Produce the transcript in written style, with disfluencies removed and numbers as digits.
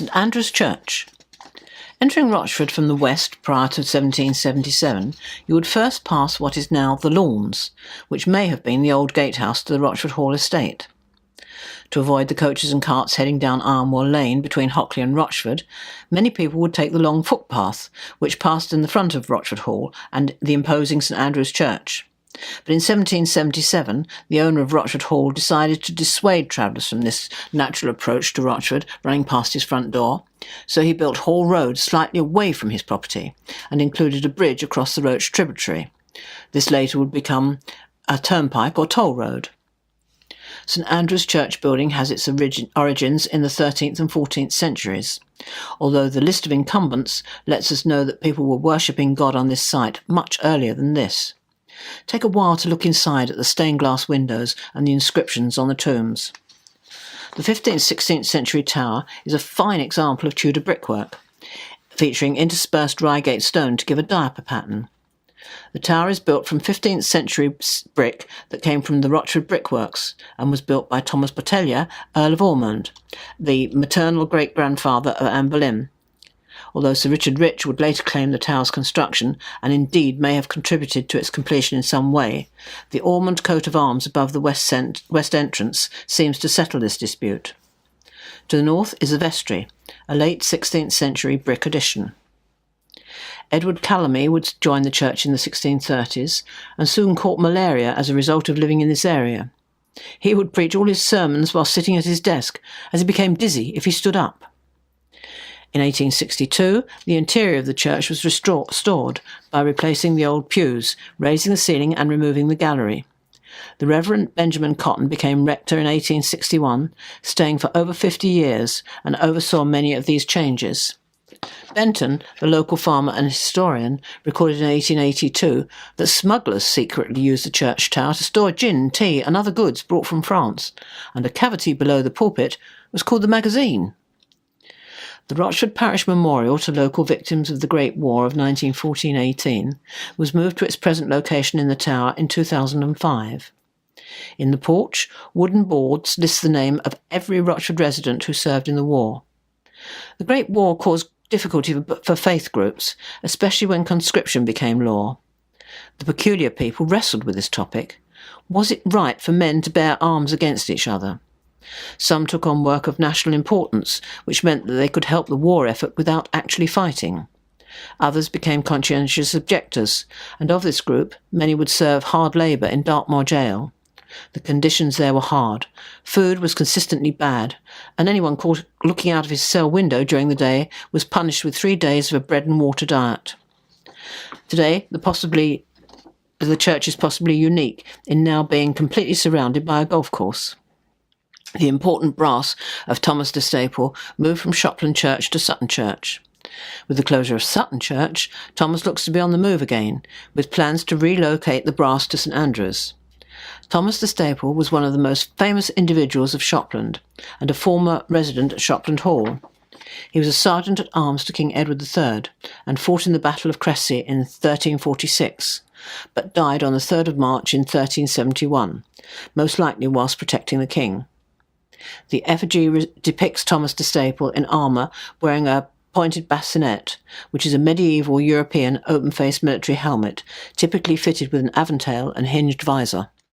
St Andrew's Church. Entering Rochford from the west prior to 1777, you would first pass what is now the Lawns, which may have been the old gatehouse to the Rochford Hall estate. To avoid the coaches and carts heading down Armwell Lane between Hockley and Rochford, many people would take the long footpath, which passed in the front of Rochford Hall and the imposing St Andrew's Church. But in 1777, the owner of Rochford Hall decided to dissuade travellers from this natural approach to Rochford, running past his front door, so he built Hall Road slightly away from his property and included a bridge across the Roch tributary. This later would become a turnpike or toll road. St Andrew's Church building has its origins in the 13th and 14th centuries, although the list of incumbents lets us know that people were worshipping God on this site much earlier than this. Take a while to look inside at the stained glass windows and the inscriptions on the tombs. The 15th-16th century tower is a fine example of Tudor brickwork, featuring interspersed Reigate stone to give a diaper pattern. The tower is built from 15th century brick that came from the Rochford brickworks and was built by Thomas Boteler, Earl of Ormond, the maternal great-grandfather of Anne Boleyn. Although Sir Richard Rich would later claim the tower's construction, and indeed may have contributed to its completion in some way, the Ormond coat of arms above the west entrance seems to settle this dispute. To the north is the vestry, a late 16th century brick addition. Edward Calamy would join the church in the 1630s and soon caught malaria as a result of living in this area. He would preach all his sermons while sitting at his desk, as he became dizzy if he stood up. In 1862, the interior of the church was restored by replacing the old pews, raising the ceiling and removing the gallery. The Reverend Benjamin Cotton became rector in 1861, staying for over 50 years, and oversaw many of these changes. Benton, the local farmer and historian, recorded in 1882 that smugglers secretly used the church tower to store gin, tea and other goods brought from France, and a cavity below the pulpit was called the magazine. The Rochford Parish Memorial to local victims of the Great War of 1914-18 was moved to its present location in the tower in 2005. In the porch, wooden boards list the name of every Rochford resident who served in the war. The Great War caused difficulty for faith groups, especially when conscription became law. The peculiar people wrestled with this topic. Was it right for men to bear arms against each other? Some took on work of national importance, which meant that they could help the war effort without actually fighting. Others became conscientious objectors, and of this group, many would serve hard labour in Dartmoor jail. The conditions there were hard. Food was consistently bad, and anyone caught looking out of his cell window during the day was punished with 3 days of a bread and water diet. Today, the church is possibly unique in now being completely surrounded by a golf course. The important brass of Thomas de Staple moved from Shopland Church to Sutton Church. With the closure of Sutton Church, Thomas looks to be on the move again, with plans to relocate the brass to St Andrews. Thomas de Staple was one of the most famous individuals of Shopland, and a former resident at Shopland Hall. He was a sergeant-at-arms to King Edward III, and fought in the Battle of Crecy in 1346, but died on the 3rd of March in 1371, most likely whilst protecting the king. The effigy depicts Thomas de Staple in armour wearing a pointed bassinet, which is a medieval European open-faced military helmet, typically fitted with an aventail and hinged visor.